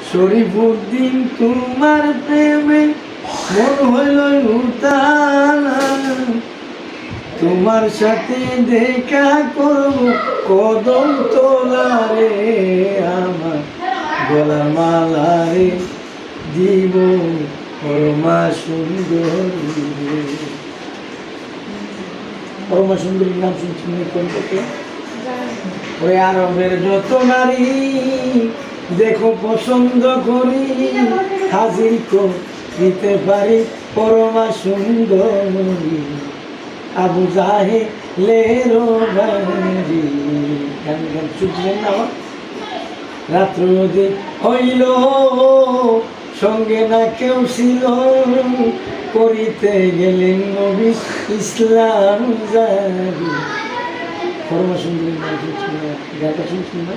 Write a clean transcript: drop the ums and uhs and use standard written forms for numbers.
শরীফুদ্দিন তোমার প্রেমে মন হইল উতালা, তোমার সাথে দেখা করব কদম তোলারে, আমার গলার মালারে দিব পরমা সুন্দরী। পরমা সুন্দরীর নাম শুনছেন কোন থেকে? ওই আরবের যত নারী দেখো পছন্দ করি, হাজির করিতে পারি পরমা সুন্দরী, আবু জাহেলের বাড়ি। গান গান শুনছিলেন না? রাত্র হইল সঙ্গে না কেউ ছিল, করিতে গেলেন নবী ইসলাম জারি। পরমা সুন্দরী গানটা শুনছেন না?